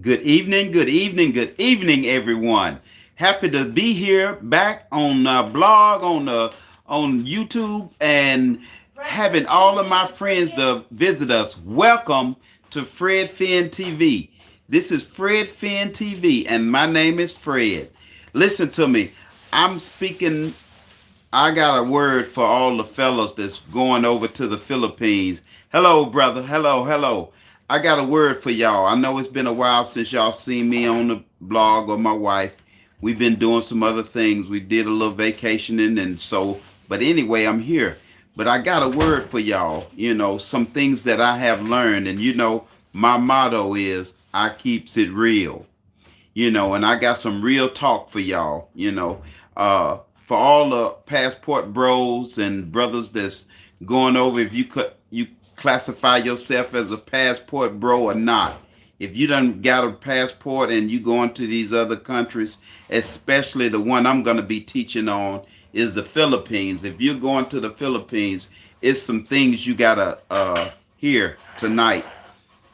Good evening, good evening, good evening, everyone. Happy to be here back on blog on YouTube and having all of my friends to visit us. Welcome to Fred Finn TV. This is Fred Finn TV, and my name is Fred. Listen to me. I'm speaking. I got a word for all the fellows that's going over to the Philippines. Hello, brother. Hello, hello. I got a word for y'all. I know it's been a while since y'all seen me on the blog or my wife. We've been doing some other things. We did a little vacationing and so, but anyway, I'm here. But I got a word for y'all. Some things that I have learned, and my motto is I keeps it real. And I got some real talk for y'all. For all the passport bros and brothers that's going over, if you classify yourself as a passport bro or not. If you done got a passport and you going to these other countries, especially the one I'm going to be teaching on is the Philippines. If you're going to the Philippines, it's some things you got to hear tonight.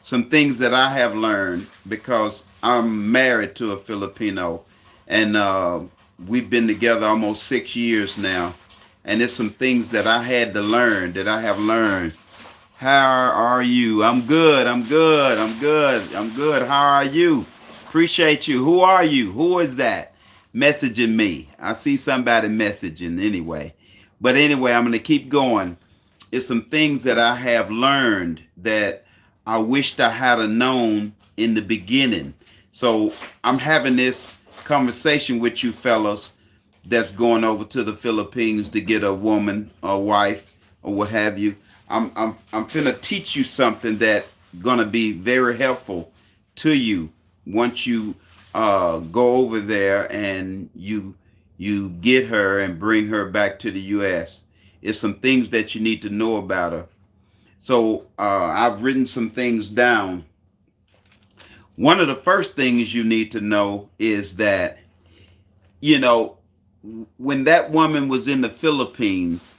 Some things that I have learned because I'm married to a Filipino, and we've been together almost 6 years now. And there's some things that I had to learn that I have learned. How are you? I'm good. I'm good. I'm good. I'm good. How are you? Appreciate you. Who are you? Who is that messaging me? I see somebody messaging anyway. But anyway, I'm going to keep going. It's some things that I have learned that I wished I had known in the beginning. So I'm having this conversation with you fellows that's going over to the Philippines to get a woman, a wife, or what have you. I'm finna teach you something that gonna be very helpful to you once you go over there and you get her and bring her back to the U.S. It's some things that you need to know about her. So I've written some things down. One of the first things you need to know is that you know when that woman was in the Philippines,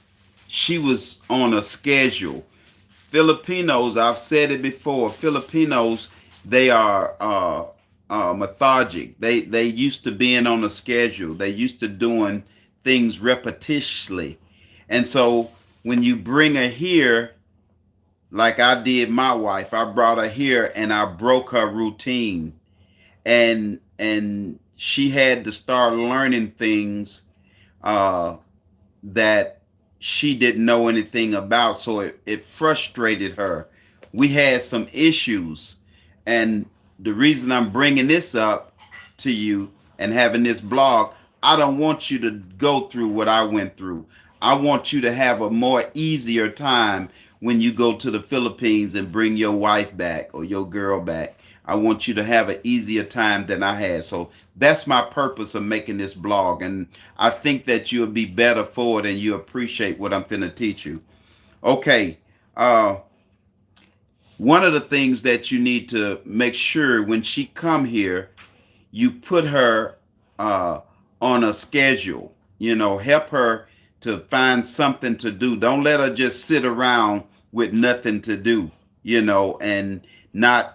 she was on a schedule. Filipinos, I've said it before, Filipinos, they are methodic. They used to being on a schedule. They used to doing things repetitiously. And so when you bring her here, like I did my wife, I brought her here and I broke her routine. And she had to start learning things uh, that she didn't know anything about. So it frustrated her. We had some issues. And the reason I'm bringing this up to you and having this blog, I don't want you to go through what I went through. I want you to have a more easier time when you go to the Philippines and bring your wife back or your girl back. I want you to have an easier time than I had. So that's my purpose of making this blog. And I think that you'll be better for it and you appreciate what I'm finna teach you. Okay. Uh, One of the things that you need to make sure when she come here, you put her on a schedule. Help her to find something to do. Don't let her just sit around with nothing to do. And not.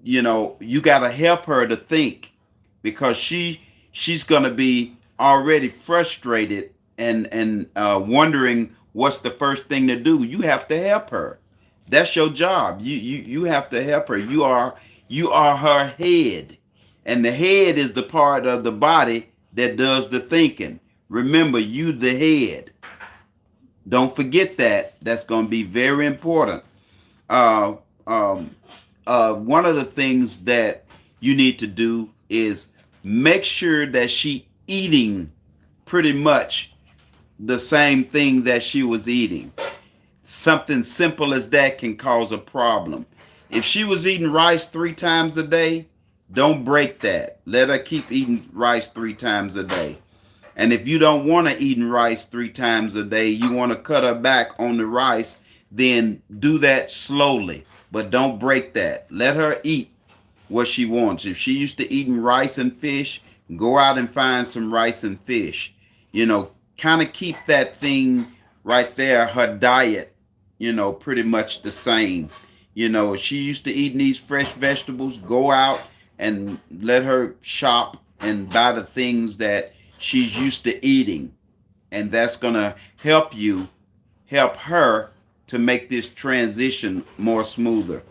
You got to help her to think because she's going to be already frustrated and wondering what's the first thing to do. You have to help her. That's your job. You have to help her. You are her head, and the head is the part of the body that does the thinking. Remember, you the head. Don't forget that. That's going to be very important. Uh, um, One of the things that you need to do is make sure that she eating pretty much the same thing that she was eating. Something simple as that can cause a problem. If she was eating rice 3 times a day, don't break that. Let her keep eating rice 3 times a day. And if you don't want to eat rice 3 times a day, you want to cut her back on the rice, then do that slowly. But don't break that. Let her eat what she wants. If she used to eating rice and fish, go out and find some rice and fish. Kind of keep that thing right there, her diet, pretty much the same. If she used to eating these fresh vegetables, go out and let her shop and buy the things that she's used to eating. And that's going to help her to make this transition more smoother.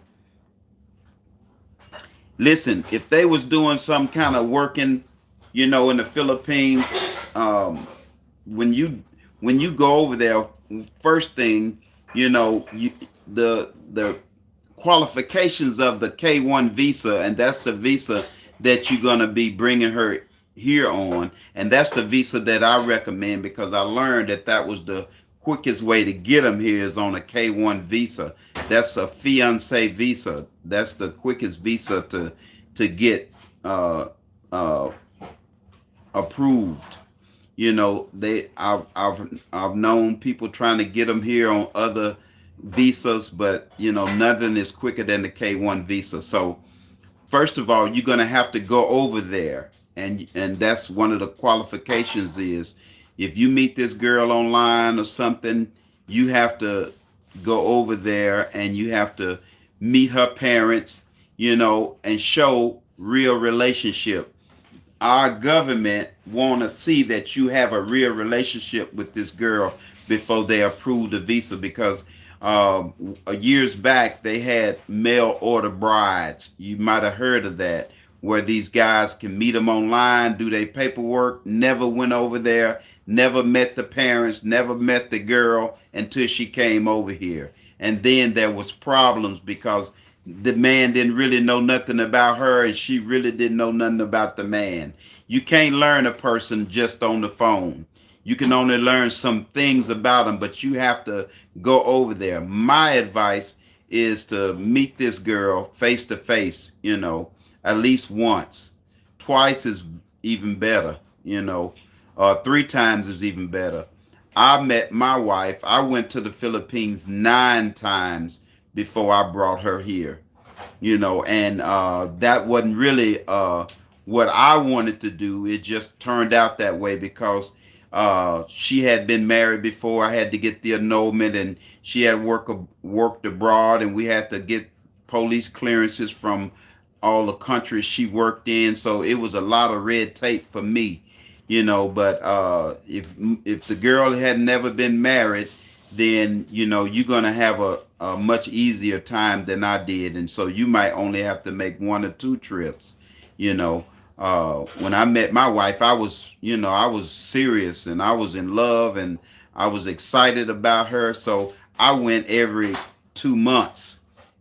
Listen, if they was doing some kind of working, in the Philippines, um, when you go over there, first thing, the qualifications of the K1 visa, and that's the visa that you're gonna be bringing her here on, and that's the visa that I recommend because I learned that was the quickest way to get them here is on a K1 visa. That's a fiance visa. That's the quickest visa to get uh, uh, approved. I've known people trying to get them here on other visas, but nothing is quicker than the K1 visa. So first of all, you're gonna have to go over there, and that's one of the qualifications is if you meet this girl online or something, you have to go over there and you have to meet her parents, and show real relationship. Our government want to see that you have a real relationship with this girl before they approve the visa because years back they had mail order brides. You might have heard of that, where these guys can meet them online, do their paperwork, never went over there, never met the parents, never met the girl until she came over here. And then there was problems because the man didn't really know nothing about her and she really didn't know nothing about the man. You can't learn a person just on the phone. You can only learn some things about them, but you have to go over there. My advice is to meet this girl face to face, at least once. Twice is even better, three times is even better. I met my wife. I went to the Philippines 9 times before I brought her here, and that wasn't really what I wanted to do. It just turned out that way because she had been married before. I had to get the annulment, and she had worked abroad, and we had to get police clearances from all the countries she worked in. So it was a lot of red tape for me, But if the girl had never been married, then you're gonna have a much easier time than I did, and so you might only have to make 1 or 2 trips. When I met my wife, I was serious and I was in love and I was excited about her. So I went every 2 months.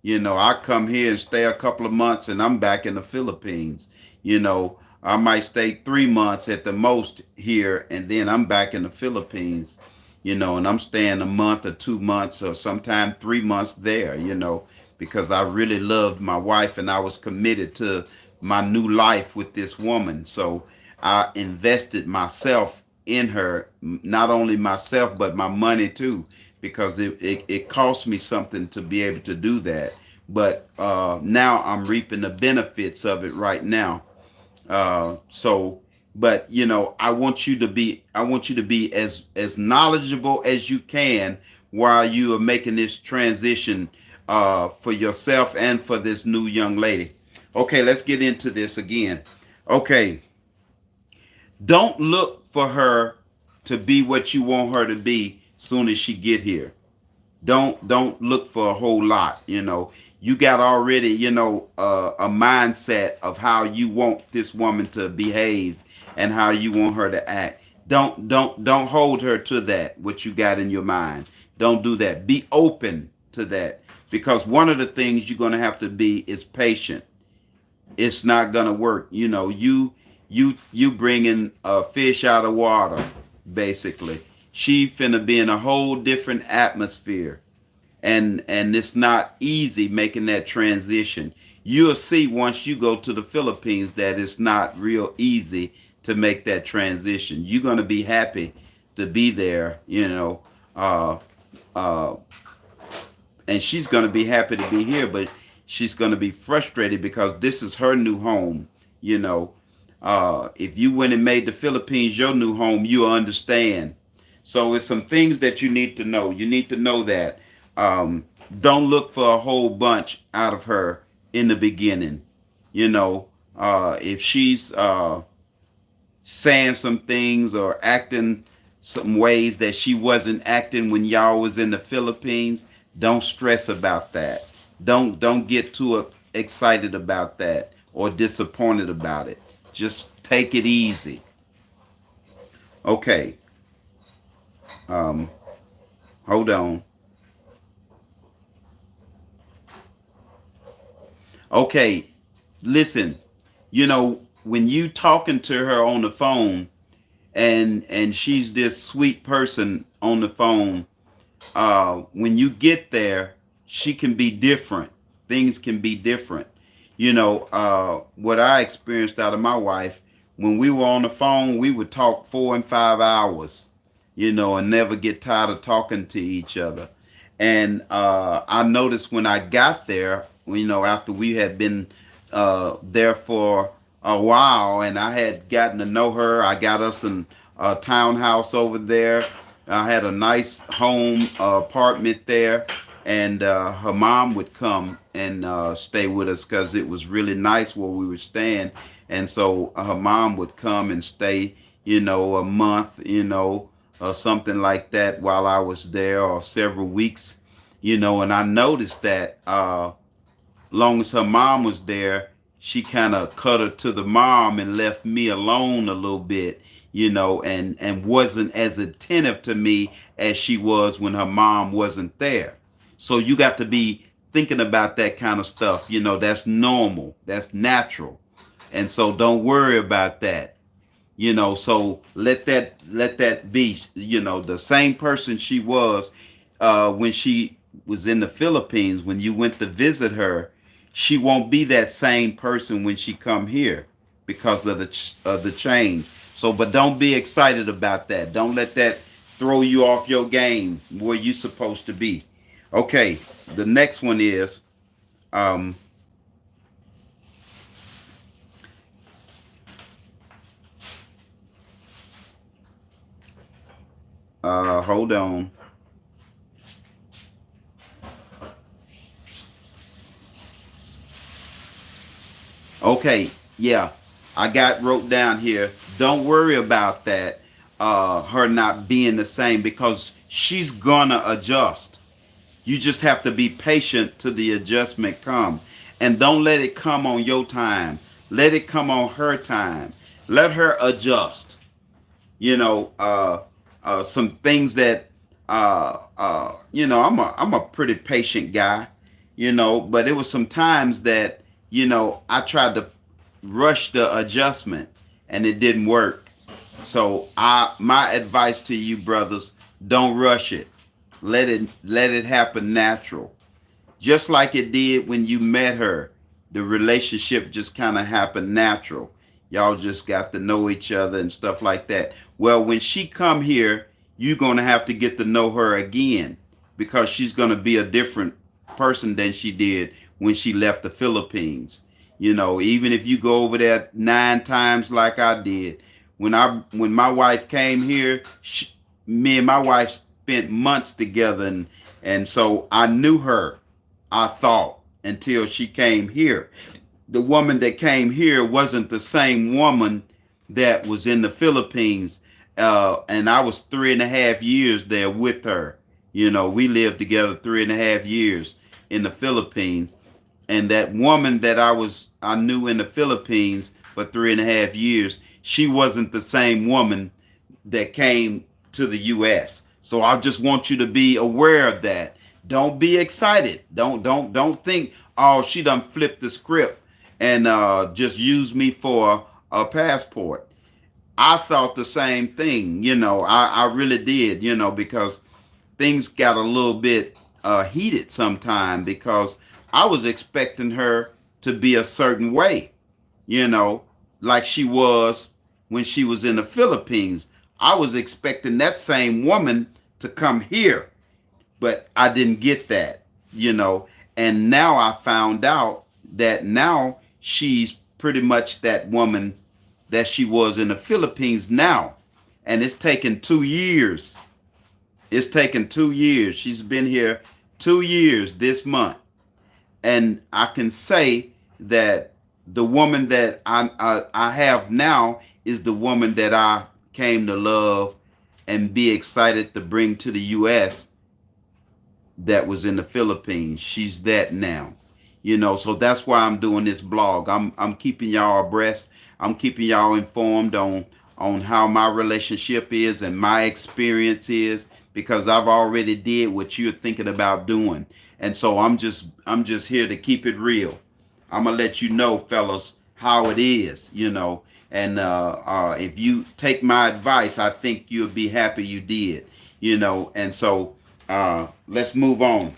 I come here and stay a couple of months and I'm back in the Philippines. I might stay 3 months at the most here and then I'm back in the Philippines. And I'm staying a month or 2 months or sometimes 3 months there, because I really loved my wife and I was committed to my new life with this woman. So I invested myself in her, not only myself, but my money too, because it cost me something to be able to do that. But now I'm reaping the benefits of it right now. So, but I want you to be as knowledgeable as you can while you are making this transition for yourself and for this new young lady. Okay, let's get into this again. Okay, don't look for her to be what you want her to be soon as she get here. Don't look for a whole lot. You got already a mindset of how you want this woman to behave and how you want her to act. Don't hold her to that, what you got in your mind. Don't do that. Be open to that, because one of the things you're going to have to be is patient. It's not going to work. You bringing a fish out of water, basically. She finna be in a whole different atmosphere, and it's not easy making that transition. You'll see once you go to the Philippines that it's not real easy to make that transition. You're gonna be happy to be there, uh, uh, and she's gonna be happy to be here, but she's gonna be frustrated because this is her new home. You know, if you went and made the Philippines your new home, you'll understand. So it's some things that you need to know. You need to know that. Don't look for a whole bunch out of her in the beginning. You know, If she's saying some things or acting some ways that she wasn't acting when y'all was in the Philippines, don't stress about that. Don't get too excited about that or disappointed about it. Just take it easy. Okay. Um, hold on. Okay. Listen. When you talking to her on the phone, and she's this sweet person on the phone, when you get there, she can be different. Things can be different. What I experienced out of my wife, when we were on the phone, we would talk 4 and 5 hours, and never get tired of talking to each other. And I noticed when I got there, after we had been there for a while, and I had gotten to know her, I got us a townhouse over there. I had a nice home apartment there, and her mom would come and stay with us because it was really nice where we were staying. And so her mom would come and stay, a month, or something like that while I was there, or several weeks, and I noticed that long as her mom was there, she kind of cut her to the mom and left me alone a little bit, and wasn't as attentive to me as she was when her mom wasn't there. So you got to be thinking about that kind of stuff. That's normal, that's natural. And so don't worry about that. So let that be. The same person she was when she was in the Philippines, when you went to visit her, she won't be that same person when she come here because of the change. So, but don't be excited about that. Don't let that throw you off your game where you supposed to be. Okay, the next one is um hold on. Okay, yeah, I got wrote down here. Don't worry about that. Her not being the same because she's gonna adjust. You just have to be patient till the adjustment come, and don't let it come on your time. Let it come on her time. Let her adjust. Some things that I'm a pretty patient guy, but it was some times that I tried to rush the adjustment and it didn't work. So my advice to you brothers, don't rush it. Let it happen natural, just like it did when you met her. The relationship just kind of happened natural. Y'all just got to know each other and stuff like that. Well, when she come here, you're going to have to get to know her again because she's going to be a different person than she did when she left the Philippines. Even if you go over there 9 times like I did, when my wife came here, me and my wife spent months together, and so I knew her, I thought, until she came here. The woman that came here wasn't the same woman that was in the Philippines. And I was 3.5 years there with her. We lived together 3.5 years in the Philippines. And that woman that I knew in the Philippines for 3.5 years, she wasn't the same woman that came to the US. So I just want you to be aware of that. Don't be excited. Don't think, oh, she done flipped the script and just used me for a passport. I thought the same thing, I really did, because things got a little bit heated sometime because I was expecting her to be a certain way, you know, like she was when she was in the Philippines. I was expecting that same woman to come here, but I didn't get that. And now I found out that now she's pretty much that woman that she was in the Philippines now. And it's taken 2 years. It's taken 2 years. She's been here 2 years this month. And I can say that the woman that I have now is the woman that I came to love and be excited to bring to the U.S. that was in the Philippines. She's that now. So that's why I'm doing this blog. I'm keeping y'all abreast. I'm keeping y'all informed on how my relationship is and my experience is, because I've already did what you're thinking about doing. And so I'm just here to keep it real. I'm gonna let you know, fellas, how it is. And if you take my advice, I think you'll be happy you did. And so let's move on.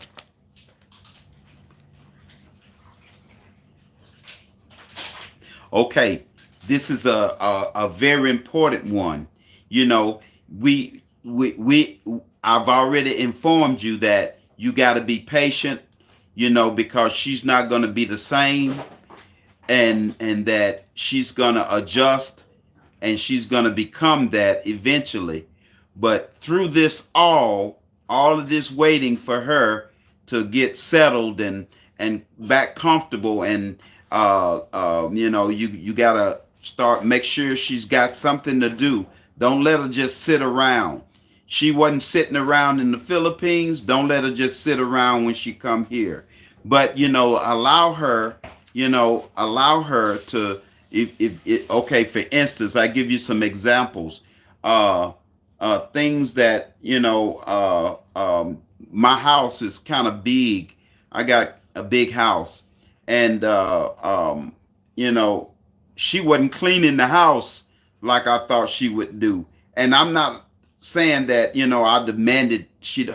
Okay, this is a very important one. You know, we I've already informed you that you got to be patient. Because she's not going to be the same, and that she's going to adjust, and she's going to become that eventually. But through this all of this waiting for her to get settled and back comfortable, and you gotta start make sure she's got something to do. Don't let her just sit around. She wasn't sitting around in the Philippines. Don't let her just sit around when she come here. But allow her to, if okay, for instance, I give you some examples. uh Things that my house is kind of big. I got a big house, and you know she wasn't cleaning the house like I thought she would do. And I'm not saying that I demanded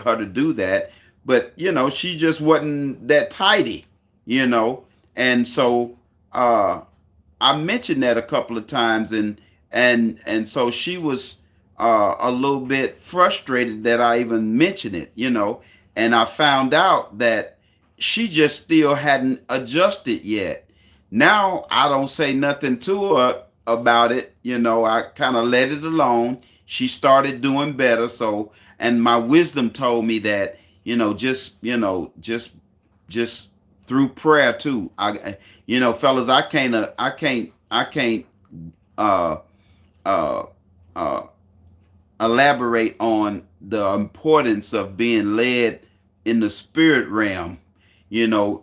her to do that, but she just wasn't that tidy. you know and so I mentioned that a couple of times, and so she was a little bit frustrated that I even mentioned it. And I found out that she just still hadn't adjusted yet. Now I don't say nothing to her about it. I kind of let it alone. She started doing better. So, and my wisdom told me that just through prayer too. Fellas, I can't uh, uh, uh, elaborate on the importance of being led in the spirit realm,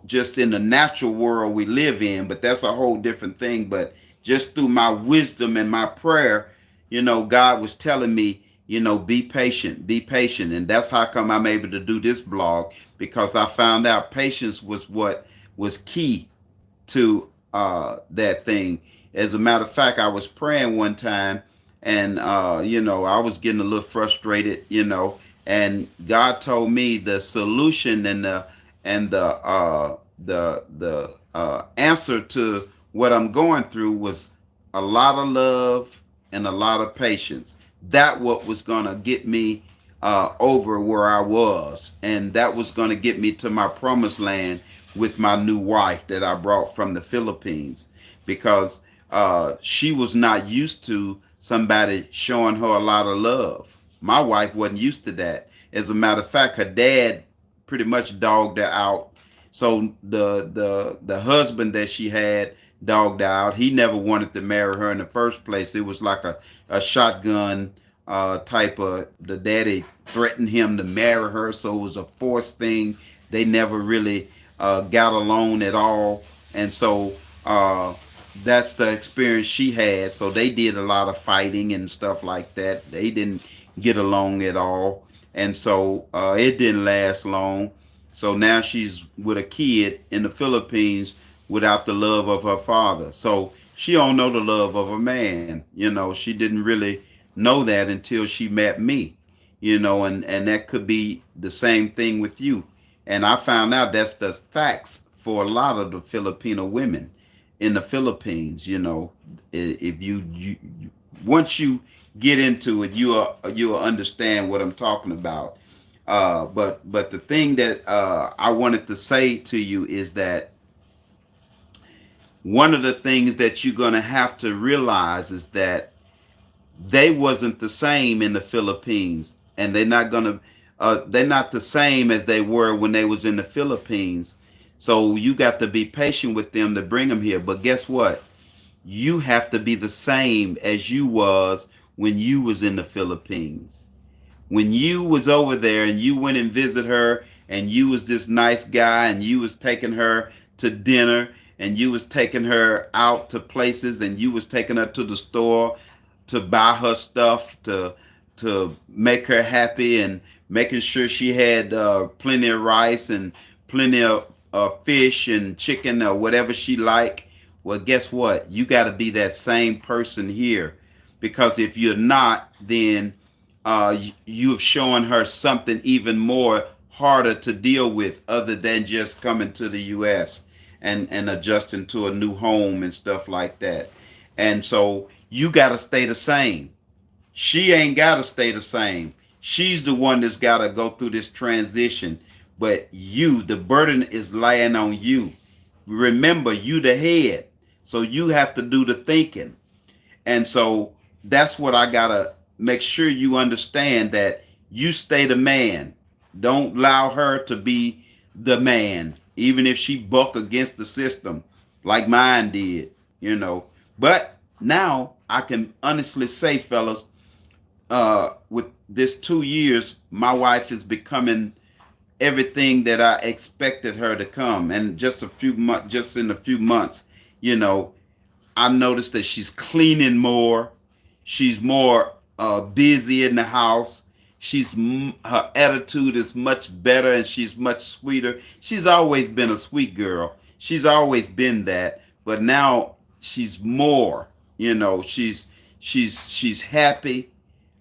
just in the natural world we live in. But that's a whole different thing. But just through my wisdom and my prayer, God was telling me, be patient, be patient. And that's how come I'm able to do this blog, because I found out patience was what was key to that thing. As a matter of fact, I was praying one time, and I was getting a little frustrated, and God told me the solution and the answer to what I'm going through was a lot of love and a lot of patience. That what was gonna get me over where I was, and that was gonna get me to my promised land with my new wife that I brought from the Philippines, because she was not used to somebody showing her a lot of love. My wife wasn't used to that. As a matter of fact, her dad pretty much dogged her out. So the husband that she had dogged her out. He never wanted to marry her in the first place. It was like a shotgun type of, the daddy threatened him to marry her, so it was a forced thing. They never really got along at all. And so that's the experience she had. So they did a lot of fighting and stuff like that. They didn't get along at all. And so it didn't last long. So now she's with a kid in the Philippines without the love of her father. So she don't know the love of a man. She didn't really know that until she met me. And that could be the same thing with you. And I found out that's the facts for a lot of the Filipino women in the Philippines. If you once you get into it, you'll understand what I'm talking about. But the thing that I wanted to say to you is that one of the things that you're gonna have to realize is that they wasn't the same in the Philippines, and they're not the same as they were when they was in the Philippines. So you got to be patient with them to bring them here. But guess what? You have to be the same as you was when you was in the Philippines. When you was over there and you went and visit her and you was this nice guy and you was taking her to dinner and you was taking her out to places and you was taking her to the store to buy her stuff to make her happy and making sure she had plenty of rice and plenty of fish and chicken or whatever she like. Well, guess what? You got to be that same person here, because if you're not, then you've shown her something even more harder to deal with, other than just coming to the U.S. and adjusting to a new home and stuff like that. And so you got to stay the same. She ain't got to stay the same. She's the one that's got to go through this transition. But you, the burden is laying on you. Remember, you the head. So you have to do the thinking. And so that's what I got to make sure you understand, that you stay the man. Don't allow her to be the man, even if she buck against the system like mine did. But now I can honestly say, fellas, with this 2 years, my wife is becoming everything that I expected her to come. And just in a few months, you know, I noticed that she's cleaning more. She's more busy in the house. Her attitude is much better and she's much sweeter. She's always been a sweet girl. She's always been that, but now she's more. She's happy.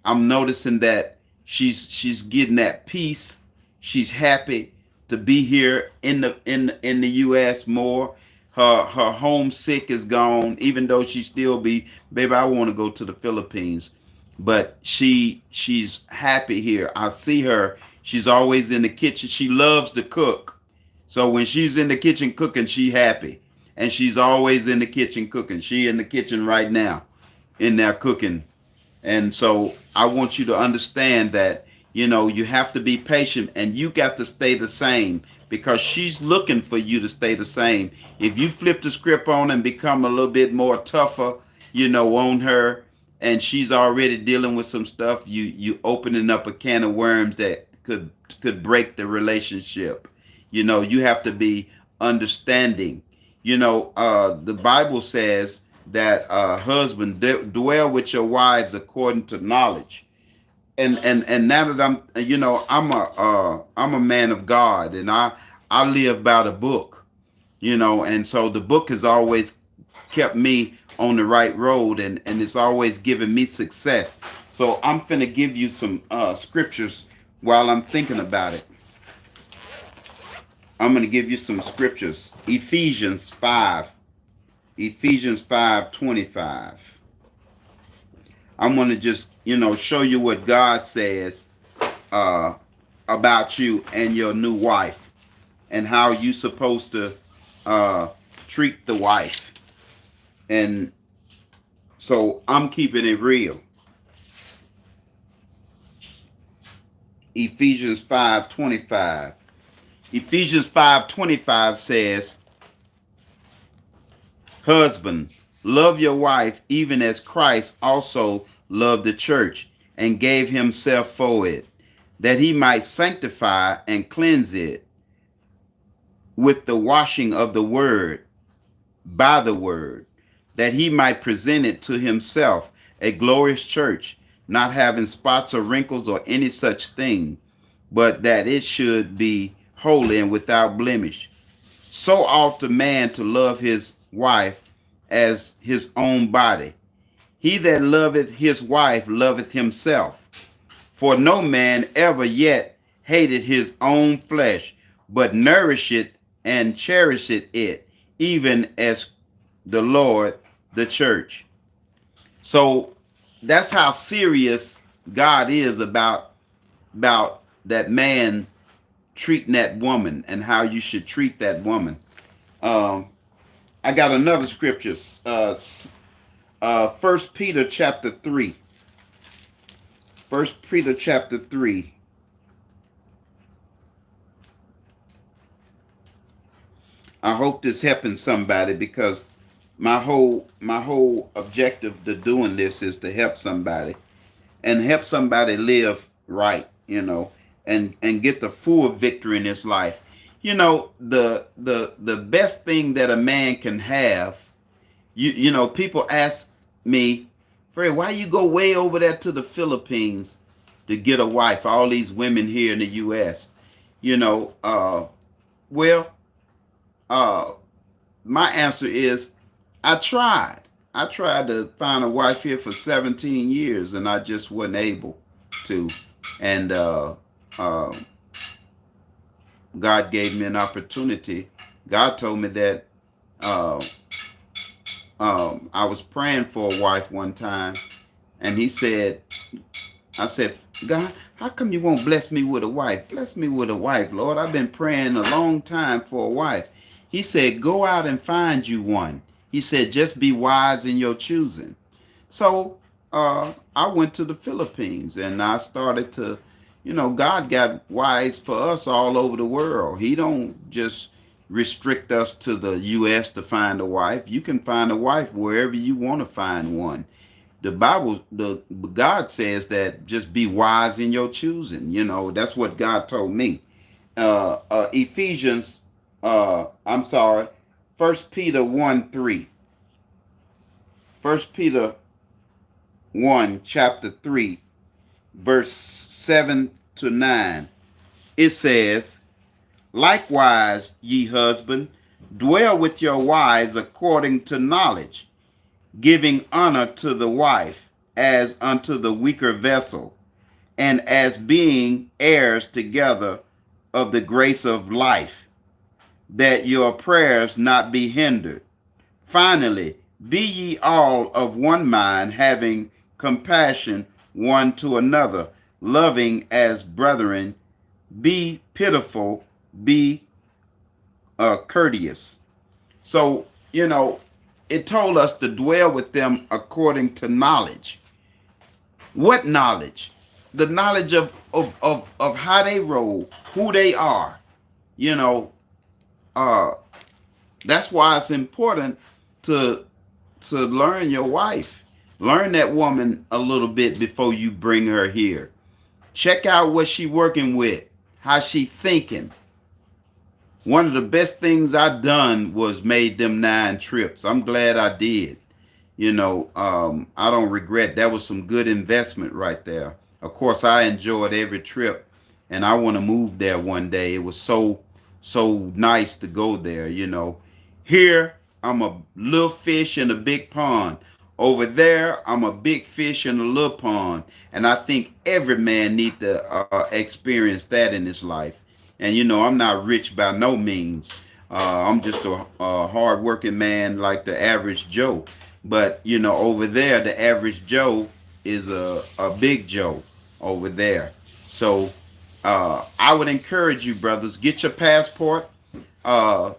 I'm noticing that she's getting that peace. She's happy to be here in the U.S. more. Her homesick is gone, even though she still be, baby, I want to go to the Philippines, but she's happy here. I see her. She's always in the kitchen. She loves to cook, so when she's in the kitchen cooking, she happy, and she's always in the kitchen cooking. She in the kitchen right now, in there cooking. And so I want you to understand that, you have to be patient and you got to stay the same, because she's looking for you to stay the same. If you flip the script on and become a little bit more tougher, on her, and she's already dealing with some stuff, you opening up a can of worms that could break the relationship. You have to be understanding. The Bible says that husband, dwell with your wives according to knowledge. And now that I'm a man of God, and I live by the book. And so the book has always kept me on the right road, and it's always given me success. So I'm finna give you some scriptures while I'm thinking about it. I'm gonna give you some scriptures. Ephesians 5:25. I'm going to just, show you what God says uh, about you and your new wife, and how you supposed to treat the wife. And so I'm keeping it real. Ephesians 5:25. Ephesians 5:25 says, husband, love your wife even as Christ also loved the church and gave himself for it, that he might sanctify and cleanse it with the washing of the word, by the word, that he might present it to himself a glorious church, not having spots or wrinkles or any such thing, but that it should be holy and without blemish. So ought the man to love his wife as his own body. He that loveth his wife loveth himself. For no man ever yet hated his own flesh, but nourisheth and cherisheth it, even as the Lord the church. So that's how serious God is about that man treating that woman, and how you should treat that woman. I got another scripture. 1 Peter chapter 3. 1 Peter chapter 3. I hope this helping somebody, because my whole objective to doing this is to help somebody, and help somebody live right, and get the full victory in this life. The best thing that a man can have, people ask me, Fred, why you go way over there to the Philippines to get a wife? All these women here in the U.S. You know, well, uh, my answer is I tried. I tried to find a wife here for 17 years, and I just wasn't able to. And uh, God gave me an opportunity. God told me that uh, I was praying for a wife one time, and He said, I said, God, how come you won't bless me with a wife? Bless me with a wife, Lord. I've been praying a long time for a wife. He said, go out and find you one. He said, just be wise in your choosing. So I went to the Philippines, and I started to, God got wise for us all over the world. He don't just restrict us to the U.S. to find a wife. You can find a wife wherever you want to find one. The God says that just be wise in your choosing. That's what God told me. Ephesians, I'm sorry, First Peter 1:3. First Peter 1, chapter 3, verse 7 to 9. It says, likewise, ye husband, dwell with your wives according to knowledge, giving honor to the wife as unto the weaker vessel, and as being heirs together of the grace of life, that your prayers not be hindered. Finally, be ye all of one mind, having compassion one to another, loving as brethren, be pitiful, be courteous. So, it told us to dwell with them according to knowledge. What knowledge? The knowledge of how they roll, who they are. You know, uh, that's why it's important to learn your wife. Learn that woman a little bit before you bring her here. Check out what she working with, how she thinking. One of the best things I done was made them 9 trips. I'm glad I did. I don't regret. That was some good investment right there. Of course, I enjoyed every trip, and I want to move there one day. It was so nice to go there. Here I'm a little fish in a big pond. Over there, I'm a big fish in a little pond, and I think every man needs to experience that in his life. And I'm not rich by no means. I'm just a hard-working man like the average Joe. But over there, the average Joe is a big Joe over there. So I would encourage you, brothers, get your passport, get on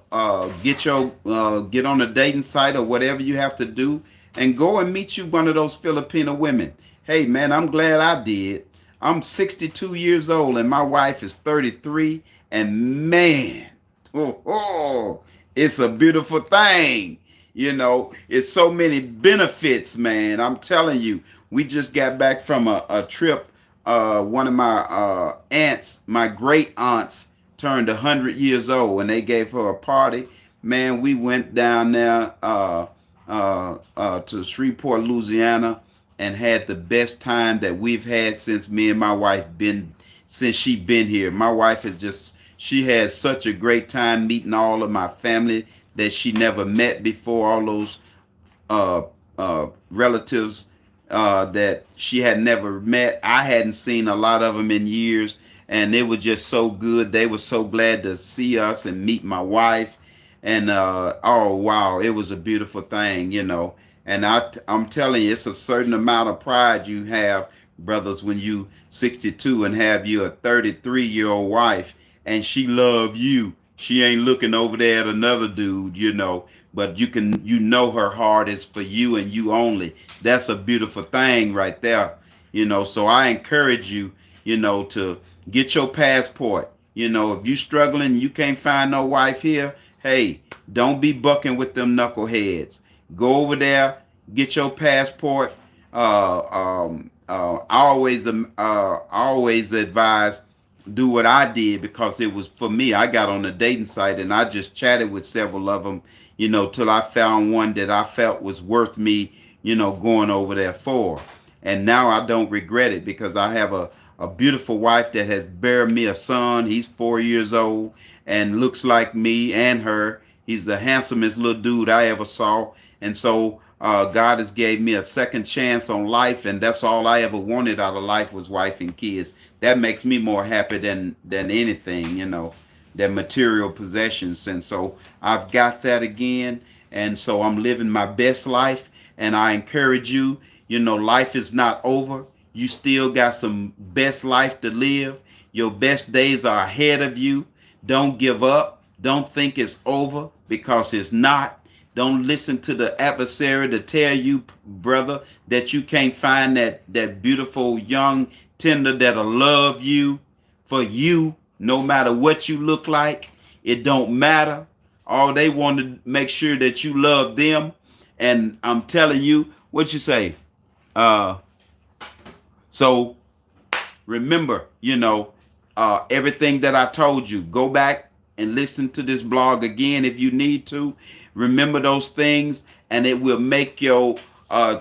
a dating site or whatever you have to do, and go and meet you one of those Filipino women. Hey, man, I'm glad I did. I'm 62 years old and my wife is 33, and man, it's a beautiful thing. It's so many benefits, man. I'm telling you, we just got back from a trip. One of my aunts, my great aunts, turned 100 years old, and they gave her a party. Man, we went down there to Shreveport, Louisiana, and had the best time that we've had since me and my wife since she been here. My wife she had such a great time meeting all of my family that she never met before, all those relatives that she had never met. I hadn't seen a lot of them in years, and it was just so good. They were so glad to see us and meet my wife. And oh wow, it was a beautiful thing. And I'm telling you, it's a certain amount of pride you have, brothers, when you 62 and have you a 33-year-old wife, and she love you. She ain't looking over there at another dude, but her heart is for you and you only. That's a beautiful thing right there. So I encourage you, to get your passport. If you struggling and you can't find no wife here, Hey, don't be bucking with them knuckleheads. Go over there, get your passport. I always advise do what I did because it was for me. I got on a dating site and I just chatted with several of them, till I found one that I felt was worth me, going over there for. And now I don't regret it because I have a beautiful wife that has bear me a son. He's 4 years old and looks like me and her. He's the handsomest little dude I ever saw. And so God has gave me a second chance on life, and that's all I ever wanted out of life was wife and kids. That makes me more happy than anything, than material possessions. And so I've got that again, and so I'm living my best life. And I encourage you, life is not over. You still got some best life to live. Your best days are ahead of you. Don't give up. Don't think it's over because it's not. Don't listen to the adversary to tell you, brother, that you can't find that beautiful young tender that'll love you for you, no matter what you look like. It don't matter. All they want to make sure that you love them. And I'm telling you, what you say? Uh, so remember, everything that I told you. Go back and listen to this blog again if you need to. Remember those things, and it will make your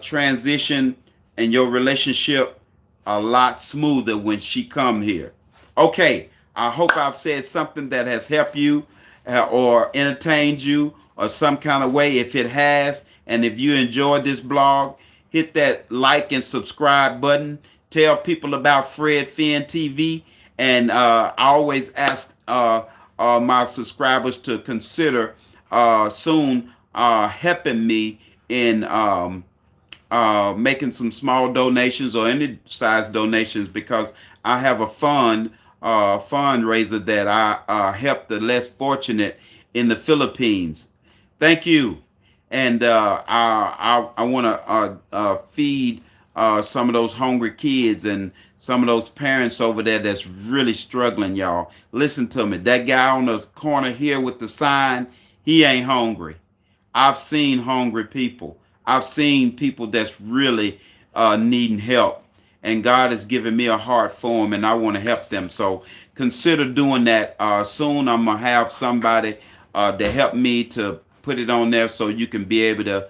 transition and your relationship a lot smoother when she come here. Okay, I hope I've said something that has helped you or entertained you or some kind of way. If it has, and if you enjoyed this blog, hit that like and subscribe button. Tell people about Fred Finn TV. And I always ask my subscribers to consider soon helping me in making some small donations or any size donations, because I have a fundraiser that I help the less fortunate in the Philippines. Thank you. And I want to feed some of those hungry kids and some of those parents over there that's really struggling, y'all. Listen to me. That guy on the corner here with the sign, he ain't hungry. I've seen hungry people. I've seen people that's really needing help. And God has given me a heart for them, and I want to help them. So consider doing that. Soon I'm going to have somebody to help me to put it on there so you can be able to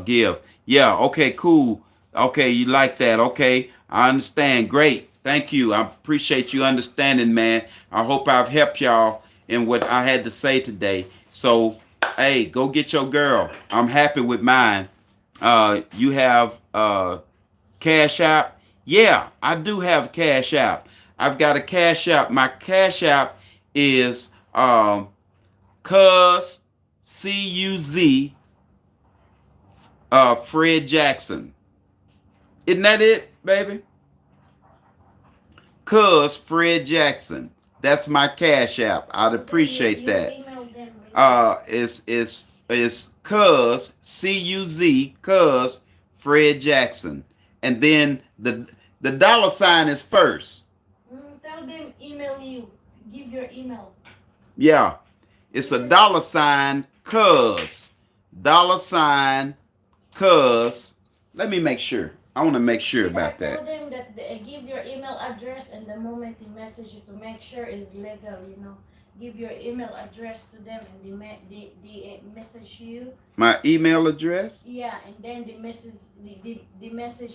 give. Yeah, okay, cool. Okay, you like that. Okay, I understand. Great. Thank you. I appreciate you understanding, man. I hope I've helped y'all in what I had to say today. So, hey, go get your girl. I'm happy with mine. You have Cash App? Yeah, I do have Cash App. I've got a Cash App. My Cash App is Cuz CUZ Fred Jackson. Isn't that it, baby? Cuz Fred Jackson. That's my Cash App. I'd appreciate that. It's Cuz CUZ Cuz Fred Jackson, and then the dollar sign is first. Tell them email you. Give your email. Yeah, it's a dollar sign Cuz, dollar sign Cuz. Let me make sure. I want to make sure about Tell that. them that they give your email address, and the moment they message you to make sure it's legal. Give your email address to them, and they message you. My email address? Yeah, and then they message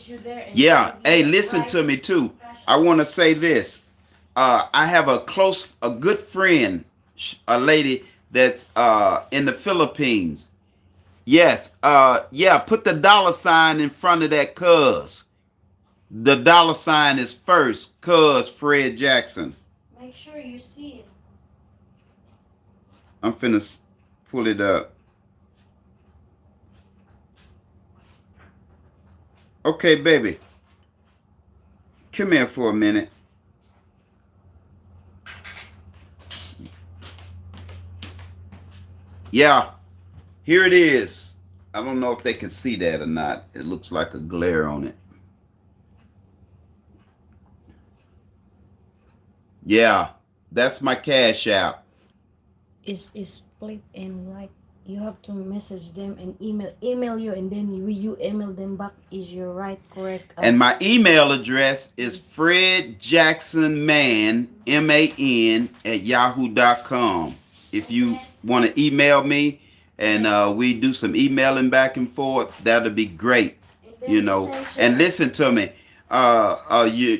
you there. And yeah. Hey, listen to me too. I want to say this. I have a good friend, a lady that's in the Philippines. Yes. Yeah. Put the dollar sign in front of that Cuz. The dollar sign is first. Cuz Fred Jackson. Make sure you see it. I'm finna pull it up. Okay, baby. Come here for a minute. Yeah, here it is. I don't know if they can see that or not. It looks like a glare on it. Yeah, that's my Cash App. is split and right. You have to message them and email you, and then you email them back. Is your right correct? And my email address is Yes. Fred Jackson Man, MAN, at yahoo.com. If you want to email me and we do some emailing back and forth, that'll be great. And then You you know, send and your listen to me.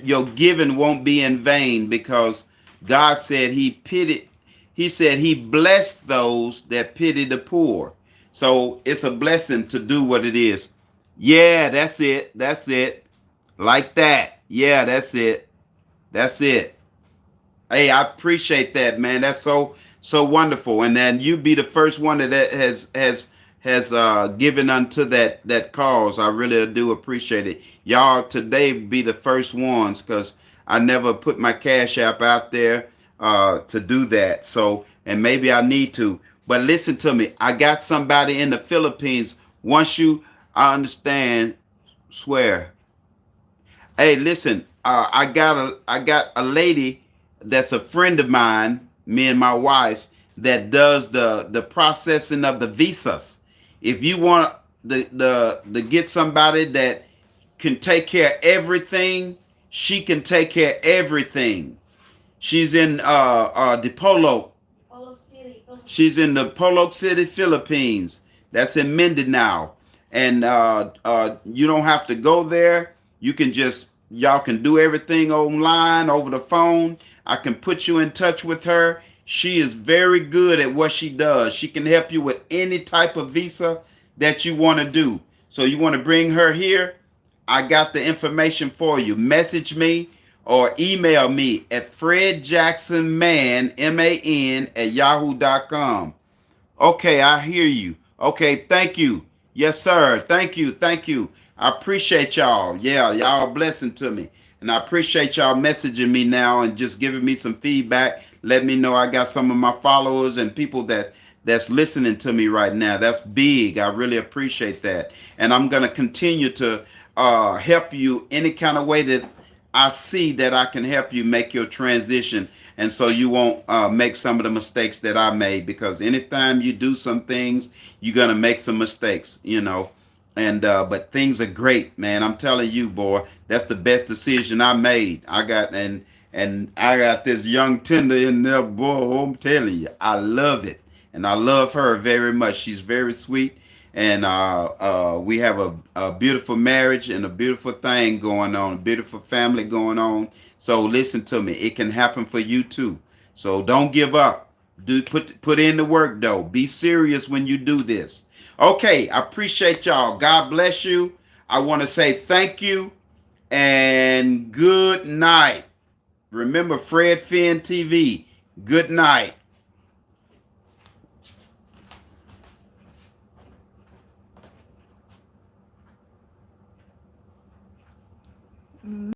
Your giving won't be in vain because God said He pitied. He said He blessed those that pity the poor. So it's a blessing to do what it is. Yeah, that's it. That's it. Like that. Yeah, that's it. That's it. Hey, I appreciate that, man. That's so wonderful. And then you be the first one that has given unto that cause. I really do appreciate it. Y'all today be the first ones because I never put my cash app out there to do that. So and maybe I need to. But listen to me. I got somebody in the Philippines. Once you I understand, swear. Hey, listen, I got a lady that's a friend of mine, me and my wife's, that does the processing of the visas. If you want the get somebody that can take care of everything, she can take care of everything. She's in Dipolo. Polo City. She's in the Polo City, Philippines. That's in Mindanao. And you don't have to go there. You can just, y'all can do everything online over the phone. I can put you in touch with her. She is very good at what she does. She can help you with any type of visa that you want to do. So you want to bring her here? I got the information for you. Message me or email me at fredjacksonman, MAN, at yahoo.com. Okay, I hear you. Okay, thank you. Yes, sir. Thank you. Thank you. I appreciate y'all. Yeah, y'all a blessing to me. And I appreciate y'all messaging me now and just giving me some feedback. Let me know I got some of my followers and people that's listening to me right now. That's big. I really appreciate that. And I'm going to continue to help you any kind of way that I see that I can help you make your transition, and so you won't make some of the mistakes that I made. Because anytime you do some things, you're gonna make some mistakes, you know. And but things are great, man. I'm telling you, boy, that's the best decision I made. And I got this young tender in there, boy. I'm telling you, I love it, and I love her very much. She's very sweet, and we have a beautiful marriage and a beautiful thing going on, a beautiful family going on. So listen to me, it can happen for you too. So don't give up. Do put in the work though. Be serious when you do this. Okay, I appreciate y'all. God bless you. I want to say thank you and good night. Remember Fred Finn TV. Good night.